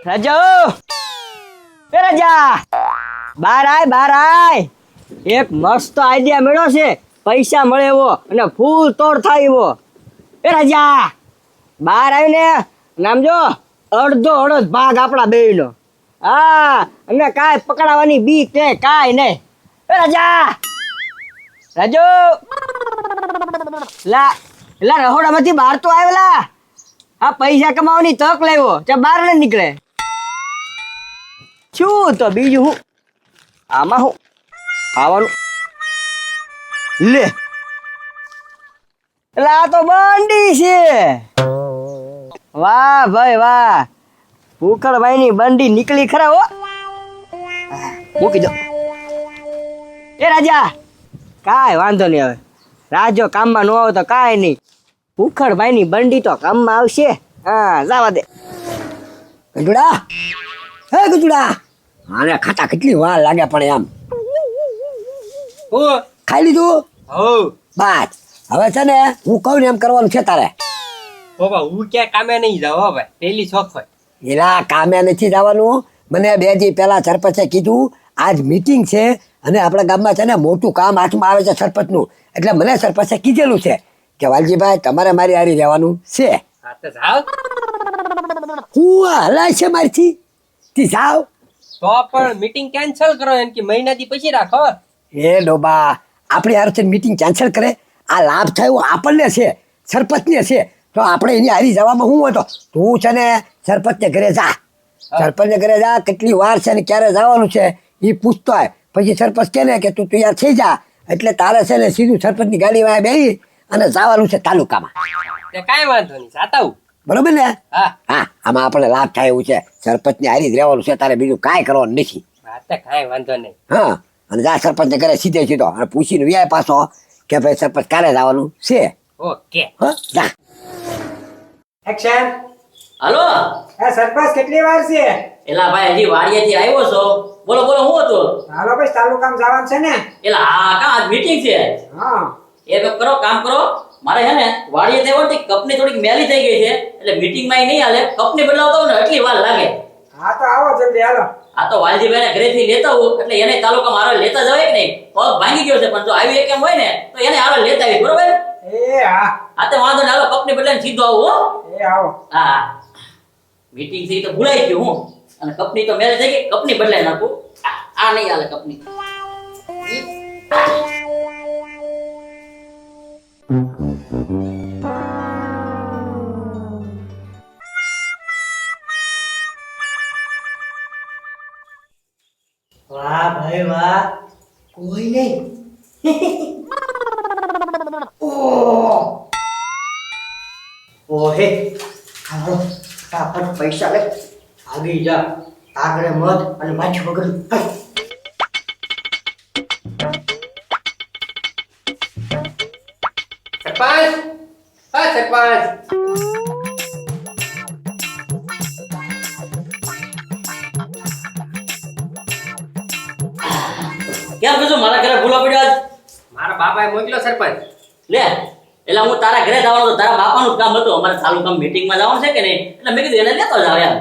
રાજા એ રાજા બાર આય એક મસ્ત આઈડિયા મળ્યો છે પૈસા મળે એવો અને ફૂલ તોડ થાય એવો એ રાજા બાર આવીને નામ જો અડધો અડધ ભાગ આપણા બેયનો હા અને કાંઈ પકડાવાની બીક ને કાંઈ નહીં એ રાજા રાજો લા રહોડામાંથી બહાર તો આવેલા આ પૈસા કમાવાની તક લેવો તે બહાર ન નીકળે શું તો બીજું હું આમાં હું ખાવાનું લે એટલે આ તો બંડી છે વાહ ભાઈ વાહ ઉખડભાઈ ની બંડી નીકળી ખરા હો મૂકી દો એ રાજા કાંઈ વાંધો નહીં હવે રાજો કામમાં ન આવે તો કાંઈ નહીં ઉખડભાઈ ની બંડી તો કામમાં આવશે હા જવા દે ગજુડા હે ગજુડા આને ખાતા કેટલી વાર લાગે પણ એમ ખાઈ લીધું બસ હવે છે ને હું કહું ને એમ કરવાનું છે તારે બાબા હું ક્યાં કામે નહીં જાવ ભાઈ પેલી શોખ હોય એલા કામે નથી જવાનું મને 2 દી પહેલા સરપંચે કીધું આજ મીટિંગ છે અને આપણા ગામમાં છે ને મોટું કામ હાથમાં આવે છે સરપંચનું એટલે મને સરપંચે કીધેલું છે કે વાલજીભાઈ તમારે મારી હારી રહેવાનું છે હા તો જાવ હું હલાય છે મારીથી તી જાવ તો પણ મીટિંગ કેન્સલ કરો એમ કે મહિના દી પછી રાખો એ ડોબા આપણી હારે મીટિંગ કેન્સલ કરે આ લાભ થયો આપણને છે સરપંચને છે તો આપણે એની હારી જવામાં શું હતો તું છે ને સરપંચને ઘરે જા સરપંચને ઘરે જા કેટલી વાર છે ને ક્યારે જવાનું છે એ પૂછતો હોય પછી સરપંચ કહે ને કે તું તૈયાર થઈ જા એટલે તારે છે ને સીધું સરપંચની ગાડીમાં બેસી અને જવાનું છે તાલુકામાં કાંઈ વાંધો નહીં જાતા હું બરોબર ને હા હા આમાં આપણે લાભ થાય એવું છે સરપંચની હારી જ રહેવાનું છે તારે બીજું કાંઈ કરવાનું નથી હા તો કાંઈ વાંધો નહીં હા અને જા સરપંચને ઘરે સીધે સીધો અને પૂછીને વ્યાય પાછો કે ભાઈ સરપંચ ક્યારે જવાનું છે ઓકે હા જા એક્શન હાલો એ સરપંચ કેટલી વાર છે એલા ભાઈ હજી વાડિયાથી આવ્યો છો બોલો બોલો હું હતું હાલો ભાઈ તાલુકામાં જવાનું છે ને એલા હા કા આજ મીટિંગ છે હા એ કરો કામ કરો મારે હે ને વાડિયાથી આવ્યો ને કપની થોડીક મેલી થઈ ગઈ છે એટલે મીટિંગ માં નહીં હાલે કપની બદલાવતો ને એટલી વાર લાગે હા તો આવો જલ્દી હાલો આ તો વાલજીભાઈ ને ઘરેથી લેતા હું એટલે એને તાલુકા મારે લેતા જવાય કે નહીં પગ ભાંગી ગયો છે પણ જો આવી કેમ હોય ને તો એને હારે લેતા આવી બરોબર એ હા આ તો વાંધો ને હાલો કપની બદલાઈને સીધો આવું હો એ આવો હા મીટિંગ થી તો ભૂલાઈ ગયું હું અને કપની તો મેલે થઈ ગઈ કપની બદલાઈ નાખું આ નહીં હાલે કપની વાહ ભાઈ વાહ કોઈ નહીં ઓહે હાલો ફટાફટ પૈસા લે આગી જા આગળ મત અને પાછું વગર સરપંચ હા સરપંચ કેમ કીધું મારા ઘરે ભૂલા પડ્યો આજ મારા બાપાએ મોકલ્યો સરપંચ લે એટલે હું તારા ઘરે જવાનું હતું તારા બાપાનું જ કામ હતું અમારે તાલુકા મીટિંગમાં જવાનું છે કે નહીં એટલે મેં કીધું એને લેતો જાવ યાર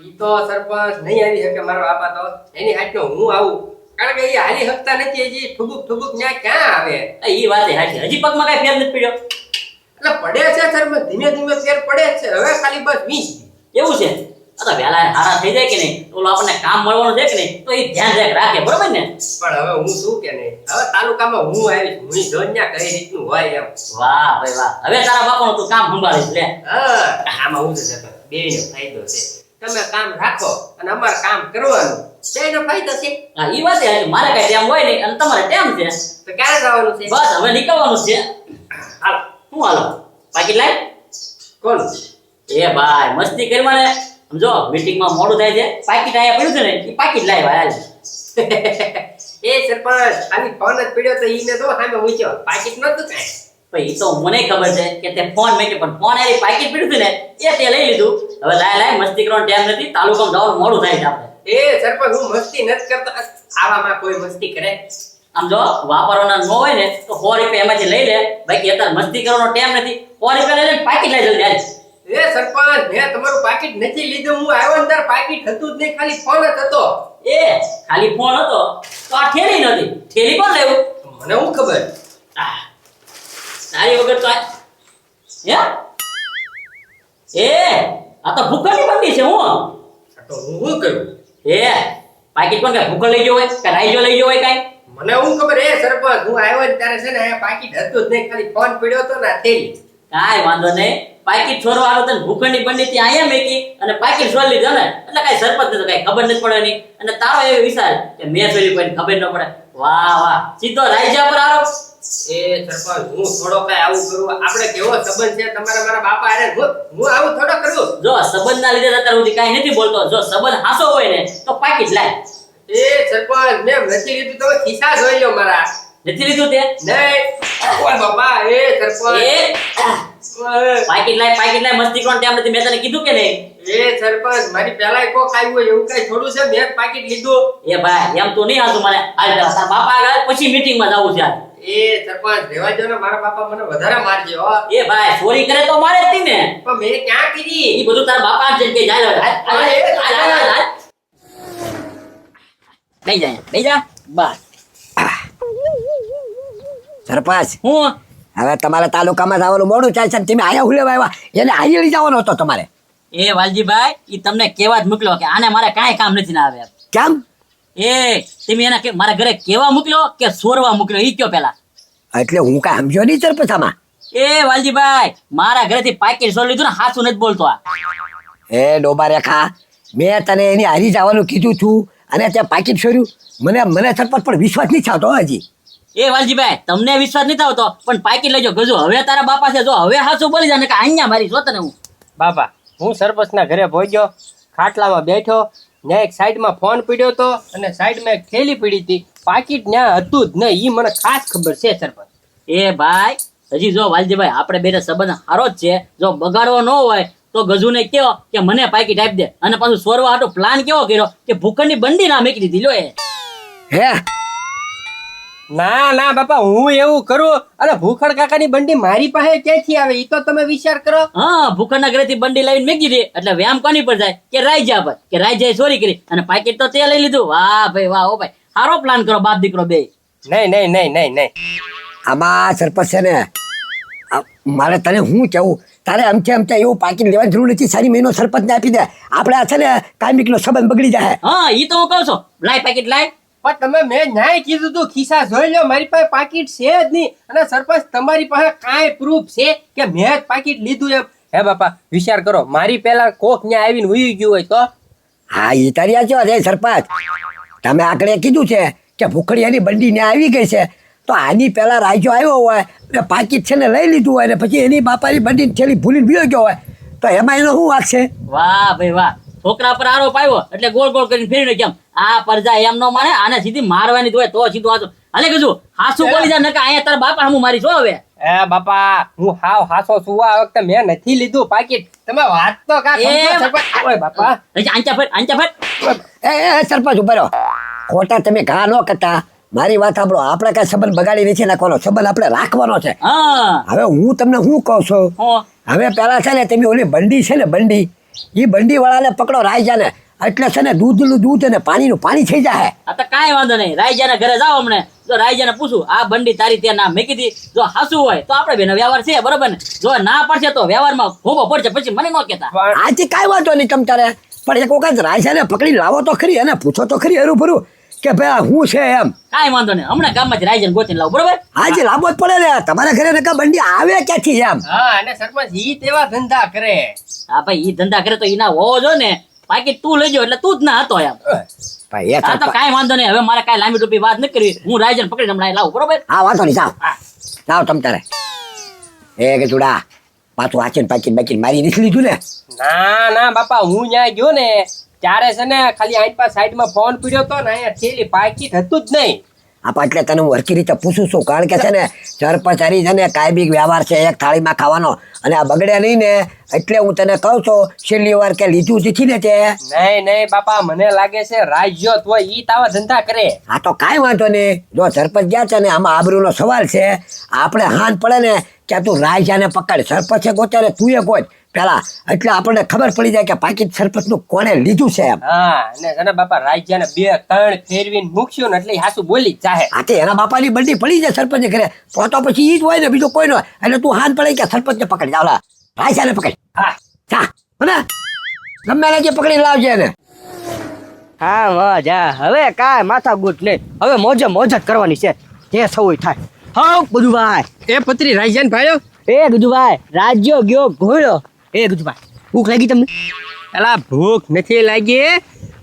ઈ તો સરપંચ નહીં આવી શકે મારા બાપા તો એની હાથનો હું આવું કારણ કે એ હાલી શકતા નથી હજી ઠુબુક ન્યા ક્યાં આવે એ વાત હાચી હજી પગમાં કઈ ફેર નથી પડ્યો એટલે પડે છે સરપંચ ધીમે ધીમે ફેર પડે જ છે હવે ખાલી બસ 20 એવું છે આ તો વહેલા હારા થઈ જાય કે નહીં તો ઓલો આપણને કામ મળવાનું છે કે નહીં તો એ ધ્યાન રાખે બરોબર ને પણ હવે હું શું કે નહીં હવે તાલુકામાં હું આવીશ હું જોન્યા કઈ રીતનું હોય એમ વાહ ભાઈ વાહ હવે તારા બાપાનું તું કામ સંભાળીશ લે હા આમાં હું છે સરપંચ બેયનો ફાયદો છે તમે કામ રાખો અને અમારે કામ કરવાનું બેયનો ફાયદો છે હા ઈ વાત હાચી મારે કઈ ટાઈમ હોય નહીં અને તમારે ટાઈમ છે તો ક્યારે જવાનું છે બસ હવે નીકળવાનું છે હાલો શું હાલો પાકીટ લાય કોણ એ ભાઈ મસ્તી કરી મને સમજો મીટિંગમાં મોડું થાય છે પાકીટ આયા પડ્યું છે ને એ પાકીટ લાય ભાઈ એ સરપંચ ખાલી ફોન જ પડ્યો તો ઈને તો સામે મૂક્યો પાકીટ નતું કાંઈ ભાઈ તો મને ખબર છે કે તે ફોન મેં પણ ફોન આરી પાકીટ પડ્યું છે ને એ તે લઈ લીધું હવે લાય મસ્તી કરવાનો ટાઈમ નથી તાલુકામાં જવાનું મોડું થાય છે આપણે એ સરપંચ હું મસ્તી નથી કરતો આવામાં કોઈ મસ્તી કરે આમ જો વાપરવાના ન હોય ને તો 100 રૂપિયા એમાંથી લઈ લે બાકી અત્યારે મસ્તી કરવાનો ટાઈમ નથી 100 રૂપિયા લઈ લે પાકીટ લઈ જલ્દી આજ એ એ સરપંચ મેં તમારું પાકીટ નથી લીધું. હું આવ્યો ને તાર પાકીટ હતું જ નહીં, ખાલી ફોન જ હતો. એ ખાલી ફોન હતો તો આ થેલી નથી. થેલી કોણ લેવું? મને શું ખબર? તારી વગર તો એ આ તો ભૂખડની બંડી છે. હું આ તો હું શું કરું? એ પાકીટ કોણ કાંઈ ભૂખડ લઈ ગયો હોય કે રાઈજો લઈ ગયો હોય કાંઈ? મને શું ખબર? એ સરપંચ હું આવ્યો ને ત્યારે છે ને અહીંયા પાકીટ હતું જ નહીં, ખાલી ફોન પડ્યો હતો ને આ થેલી. કાંઈ વાંધો નહીં. પાકીટ છોરો આવ્યો તો ભૂખડની બંડી ત્યાં અહીંયા મેકી અને પાકીટ છોડી લીધો ને એટલે કાંઈ સરપંચ ને તો કાંઈ ખબર નથી પડે નહીં. અને તારો એવો વિચાર કે મેં છોડી કોઈને ખબર ન પડે. વાહ વાહ, સીધો રાઈજા પર આવો. એ સરપંચ હું થોડો કઈ આવું કરું? આપણે કેવો સંબંધ છે તમારા મારા બાપા હારે? હું આવું થોડો કરું? જો સંબંધ ના લીધે અત્યાર સુધી કાંઈ નથી બોલતો. જો સંબંધ હાસો હોય ને તો પાકીટ લાય. એ સરપંચ મેં નથી લીધું, તમે ખિસ્સા જોઈ લો મારા. નથી લીધું તે? નહીં. ઓય બાપા, એ સરપંચ. પાકીટ લાય મસ્તી કોણ ટાઈમ નથી. મેં તને કીધું કે નહીં? એ સરપંચ મારી પહેલા કોક આવ્યું હોય એવું કઈ થોડું છે? મેં પાકીટ લીધું. એ ભાઈ એમ તો નહીં હાલતું મને. હાલ પેલા તારા બાપા આગળ પછી મીટિંગ માં જવું છે. એ સરપંચ રહેવા દો ને, મારા બાપા મને વધારે મારજે હો. એ ભાઈ ચોરી કરે તો મારે જ ને. પણ મેં ક્યાં કીધી? એ બધું તારા બાપા જ કે જાય. લઈ જા બસ. સરપંચ હું હવે તમારે તાલુકામાં જવાનું મોડું ચાલશે ને તમે આયા હું લેવા આવ્યા? એને આયા લઈ જવાનો હતો તમારે. એ વાલજીભાઈ ઈ તમને કેવા જ મોકલ્યો કે આને મારે કાંઈ કામ નથી ના આવે. કેમ? એ તમે એને મારા ઘરે કેવા મોકલ્યો કે સોરવા મોકલ્યો ઈ કયો પેલા? એટલે હું કાંઈ સમજ્યો નહીં સરપંચ આમાં. એ વાલજીભાઈ મારા ઘરેથી પાકીટ સોર લીધું ને હાચું નથી બોલતો આ. એ ડોબા રેખા, મેં તને એની હારી જવાનું કીધું છું અને ત્યાં પાકીટ છોડ્યું. મને સરપંચ પણ વિશ્વાસ નહીં થતો હજી. એ વાલજીભાઈ તમને વિશ્વાસ નથી આવતો પણ પાકીટ લઈ જાઓ. ગજો હવે તારા બાપા છે, જો હવે હાચું બોલી જાય ને કે અહીંયા મારી જો તને હું. બાપા હું સરપંચના ઘરે પહોંચ્યો, ખાટલામાં બેઠો, ત્યાં એક સાઈડમાં ફોન પડ્યો હતો અને સાઈડમાં એક થેલી પડી હતી. પાકીટ ત્યાં હતું જ નહીં, ઈ મને ખાસ ખબર છે સરપંચ. એ ભાઈ હજી જો વાલજીભાઈ આપણે બેને સંબંધ સારો જ છે. જો બગાડવો ન હોય તો ગજુને કહો કે મને પાકીટ આપી દે. અને પાછું સોરવા હાટો પ્લાન કેવો કર્યો કે ભૂખંડની બંડી ના મેકી દીધી. લો એ હે ના ના બાપા, હું એવું કરું? અરે ભૂખડ કાકાની બંડી મારી પાસે ક્યાંથી આવે? ઈ તો તમે વિચાર કરો. હા ભૂખંડના ઘરેથી બંડી લાવીને મેકી દીધી એટલે વ્યામ કોની પર જાય કે રાઈજા પર કે રાઈજાએ ચોરી કરી અને પાકીટ તો તે લઈ લીધું. વાહ ભાઈ વાહ. ઓ ભાઈ સારો પ્લાન કરો બાપ દીકરો બે. નહીં નહીં નહીં નહીં નહીં આમાં સરપંચ છે ને, મારે તને હું કેવું, તારે અમથે એવું પાકીટ લેવાની જરૂર નથી. સારી મહિનો સરપંચને આપી દે, આપણે આ છે ને કાયમિકનો સંબંધ બગડી જાય. હા ઈ તો હું કહું છું. લાય પાકીટ લાય. પણ તમે મેં ન્યાય કીધું તું ખિસ્સા જોઈ લો, મારી પાસે પાકીટ છે જ નહીં. અને સરપંચ તમારી પાસે કાંઈ પ્રૂફ છે કે મેં જ પાકીટ લીધું એમ? હે બાપા વિચાર કરો, મારી પહેલા કોક ન્યા આવીને ઉઈ ગયું હોય તો? હા એ તારી આ છે સરપંચ. તમે આગળ કીધું છે કે ભૂખડિયાની બંડી ને આવી ગઈ છે, તો આની પહેલા રાજો આવ્યો હોય ને પાકીટ છે ને લઈ લીધું હોય ને પછી એની બાપાની બંડી થેલી ભૂલીને બીજો ગયો હોય તો એમાં એનો શું વાંક છે? વાહ ભાઈ વાહ. છોકરા પર આરોપ આવ્યો એટલે ગોળ ગોળ કરીને ફેરીને કેમ આ પરજા એમ નો માને, આને સીધી મારવાની હોય તો સીધું હાચું. હાલે કીધું હાસું બોલી જાય નકા અહીંયા તારા બાપા હું મારી છો હવે. એ બાપા હું હાવ હાસો છું, આ વખતે મેં નથી લીધું પાકીટ. તમે વાત તો કા સમજો સરપંચ. ઓય બાપા આંચા ફેર. એ સરપંચ ઉભા રહો, ખોટા તમે ઘા ન કરતા. મારી વાત સાંભળો, આપણે કઈ સંબંધ બગાડી નથી નાખવાનો, સંબંધ આપણે રાખવાનો છે. હા હવે હું તમને શું કહું છું, હું હવે પેલા છે ને તમે ઓલી બંડી છે ને બંડી, એ બંડી વાળાને પકડો રાયજાને, એટલે છે ને દૂધનું દૂધ અને પાણીનું પાણી થઈ જાય. આ તો કાંઈ વાંધો નહીં. રાયજાના ઘરે જાઓ હમણે, જો રાયજાને પૂછું આ બંડી તારી ત્યાં ના મેકી દી, જો હાસું હોય તો આપણે બેનો વ્યવહાર છે બરોબર ને, જો ના પડશે તો વ્યવહારમાં ભોગો પડશે, પછી મને ન કહેતા. આજે કાંઈ વાંધો નહીં તમ તારે, પણ એક વખત રાયજાને પકડી લાવો તો ખરી અને પૂછો તો ખરી હરું ભરું કે ભાઈ હું છે એમ. કાંઈ વાંધો નહીં, હમણાં ગામમાંથી રાયજાને ગોતીને લાવો બરોબર. આજે લાવવો જ પડે ને, તમારા ઘરે નકા બંડી આવે ક્યાંથી એમ? હા અને સરપંચ ઈ તેવા ધંધા કરે. હા ભાઈ ઈ ધંધા કરે તો ઈના હોવો જો ને. બાકી તું લેજો એટલે તું જ ના હતો એમ. ભાઈ એ હા તો કાંઈ વાંધો નહીં. હવે મારે કાંઈ લાંબી ટૂંકી વાત ન કરવી, હું રાયજાને પકડીને હમણાં લાવું બરોબર. હા વાંધો નહીં, જાઓ તમ તારે. એ કે ચૂડા પાછું વાંચીને પાકીને બાકીને મારી નથી લીધું ને? ના ના બાપા, હું ન્યા ગયો ને ત્યારે છે ને ખાલી આઈટ પાસે સાઈડમાં ફોન પડ્યો તો ને અહીંયા થેલી પાકીટ હતું જ નહીં. આપા એટલે તને હું હરખી રીતે પૂછું છું, કારણ કે છે ને સરપંચ હરી છે ને કાયમિક વ્યવહાર છે, એક થાળીમાં ખાવાનો, અને આ બગડે નહીં ને એટલે હું તને કહું છું છેલ્લી વાર કે લીધું નથી ને તે. નહીં નહીં બાપા, મને લાગે છે રાજ્યો તો ઈ તાવા ધંધા કરે. હા તો કાંઈ વાંધો નહીં, જો સરપંચ ગયા છે ને આમાં આબરૂનો સવાલ છે, આપણે હાન પડે ને કે તું રાજાને પકડ સરપંચે ગોતે ને તું એ ગોત પેલા એટલે આપણને ખબર પડી જાય કે પાકીટ સરપંચનું કોણે લીધું છે એમ. હા અને બાપા રાજ્યને 2-3 ફેરવીને મૂકશું ને એટલે ઈ હાસુ બોલી જ જાહે. આ તે એના બાપાની બંડી પડી જાય સરપંચે ઘરે તો પછી ઈ જ હોય ને બીજું કોઈ ન હોય એટલે તું હાથ પડે કે સરપંચને પકડી જાવલા રાજાને પકડ હા જા મને ગમે એને જે પકડી લાવજે એને. હા મજા હવે કાંઈ માથા ગુટ નહીં હવે મોજ જ કરવાની છે જે થવું થાય હા ગજુભાઈ એ પત્રી રાજ્યન ભાઈઓ એ ગજુભાઈ રાજ્યો ગયો ઘોડો એ ગજુભાઈ ભૂખ લાગી તમને એલા ભૂખ નથી લાગી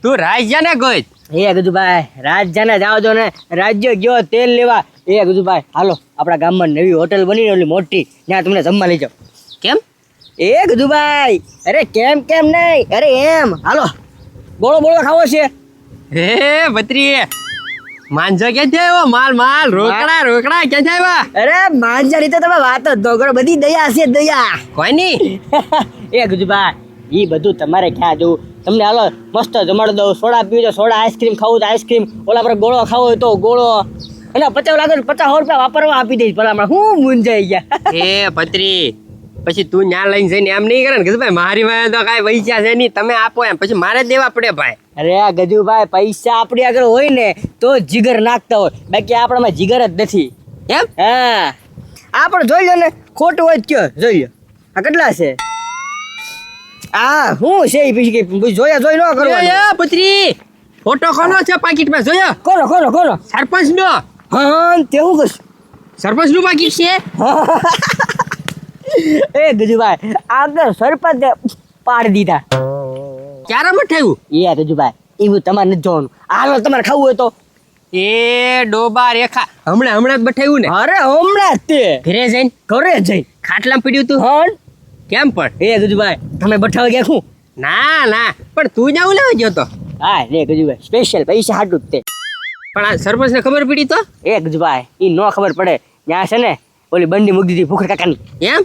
તું રાજ્યને ગોત. એ ગજુભાઈ રાજ્યને જાવ દો ને રાજ્ય ગયો તેલ લેવા એ ગજુભાઈ હાલો આપણા ગામમાં નવી હોટલ બની ઓલી મોટી ત્યાં તમને જમવા લઈ જાઓ. કેમ? એ ગજુભાઈ અરે કેમ નહીં અરે એમ હાલો બોળો ખાવો છે. હે પત્રી માંજો ક્યાંથી આવ્યો? માલ રોકડા ક્યાંથી આવ્યા? અરે માંજા રીતે તમે વાત જ ન કરો બધી દયા છે દયા. કોઈ નહીં. એ ગજુભાઈ ઈ બધું તમારે ક્યાં જવું તમને હાલો મસ્ત જમાડ દઉં સોડા પીવું તો સોડા આઈસ્ક્રીમ ખાવું તો આઈસ્ક્રીમ ઓલા પર ગોળો ખાવો હોય તો ગોળો અને 50 લાગે 50 રૂપિયા વાપરવા આપી દઈશ ભલા હું મૂંઝાઈ ગયા. એ પત્રી પછી તું ન્યા લઈને જઈને એમ નહીં કરે ને કે ભાઈ મારી પાસે તો કાંઈ પૈસા છે નહીં તમે આપો એમ પછી મારે દેવા પડે ભાઈ. અરે આ ગજુભાઈ પૈસા આપણી આગળ હોય ને તો જીગર નાખતા હોય બાકી આપણામાં જીગર જ નથી એમ? હા આ પણ જોઈ લો ને ખોટું હોય કયો જોઈ લો આ કેટલા છે આ શું છે ઈ પછી જોઈ ન કરવાનું. એ પત્રી ફોટો કોનો છે પાકીટમાં જોયો? કોનો સરપંચનો. હા તે હું કશું સરપંચનું પાકીટ છે. એ ગજુભાઈ આ તો સરપંચ પાડી દીધા. ક્યારે મઠાયું? એ ગજુભાઈ એવું તમારે નથી જોવાનું હાલો તમારે ખાવું હોય તો એ ડોબા રેખા હમણાં જ બઠાયું ને? અરે હમણાં જ તે ઘરે જઈને ઘરે જઈ ખાટલામાં પડ્યું તું? હા કેમ પણ? એ ગજુભાઈ તમે બઠાવા ગયા શું? ના પણ તું જાવ લેવા ગયો તો. હા રે ગજુભાઈ સ્પેશિયલ પૈસા હાટું જ તે. પણ આ સરપંચને ખબર પડી તો? એ ગજુભાઈ ઈ નો ખબર પડે ત્યાં છે ને ઓલી બંડી મૂકી દીધી ફુકર કાકાની. એમ?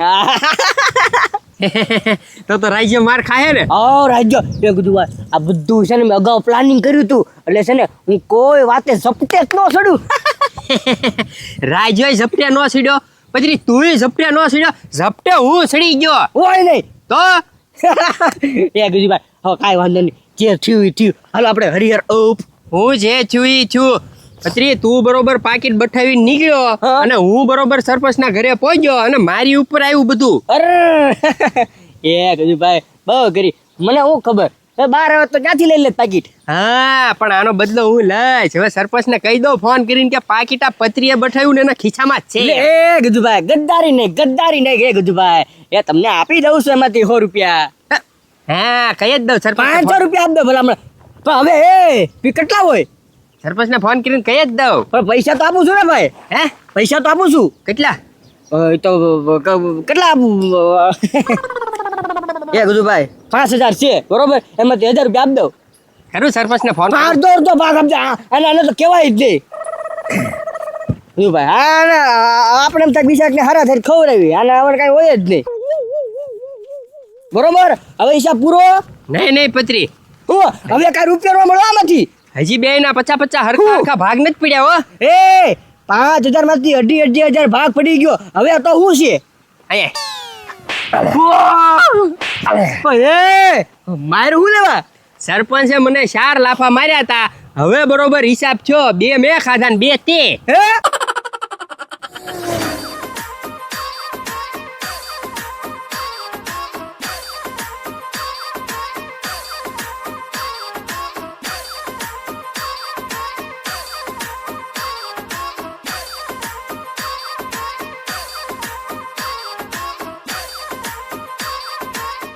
તો રાજ્ય માર ખાય ને? ઓ રાજ્ય એ ગજુભાઈ આ બધું છે ને મેં અગાઉ પ્લાનિંગ કર્યું તું એટલે છે ને હું કોઈ વાતે ઝપટે જ ન ચડું. રાજ્ય ઝપટે નો સીડ્યો પછી તું ઝપટે નો સીડ્યો ઝપટે હું સડી ગયો હોય નહીં તો. એ ગજુભાઈ હવે કાંઈ વાંધો નહીં જે થયું એ થયું હાલો આપણે હરિહર ઓપ. હું જે છું પત્રી તું બરોબર પાકીટ બઠાવી નીકળ્યો હા. અને હું બરોબર સરપંચ ના ઘરે પહોંચ્યો અને મારી ઉપર આવ્યું બધું. અરે એ ગજુભાઈ બહુ કરી મને હું ખબર બાર આવે તો ક્યાંથી લઈ લે પાકીટ. હા પણ આનો બદલો હું લઈશ હવે સરપંચ ને કહી દઉં ફોન કરીને કે પાકીટ આ પત્રીએ બઠાવ્યું ને એના ખીચામાં જ છે. એ ગજુભાઈ ગદ્દારી નહીં એ ગજુભાઈ એ તમને આપી દઉં છું એમાંથી 100 રૂપિયા. હા કહી જ દઉં સરપંચ 500 રૂપિયા આપી દો ભલા હમણાં પણ હવે કેટલા હોય સરપંચ ને ફોન કરીને કહી જ દઉં. પણ પૈસા તો આપું છું ને ભાઈ હે પૈસા તો આપું છું કેટલા? તો કેટલા આપું એ ગજુભાઈ 5000 છે બરોબર એમાંથી 1000 રૂપિયા આપી દઉં. ખરું સરપંચ ને ફોન પાંચ દોર તો ભાગ આપજે અને આને તો કહેવાય જ નહીં ગજુભાઈ આપણે એમ થાય બીજા ને હારા થઈને ખવડાવી આને આપણે કાંઈ હોય જ નહીં બરોબર હવે હિસાબ પૂરો. નહીં પત્રી હવે કાંઈ રૂપિયા ન મળે આમાંથી હજી બે ના 50 હરખા ભાગ નથી પડ્યા હો. એ 5000 માંથી 2.5 ભાગ પડી ગયો હવે તો શું છે માર હું લેવા સરપંચે મને 4 લાફા માર્યા હતા હવે બરોબર હિસાબ થયો 2 મેં ખાધા ને 2 તે. હે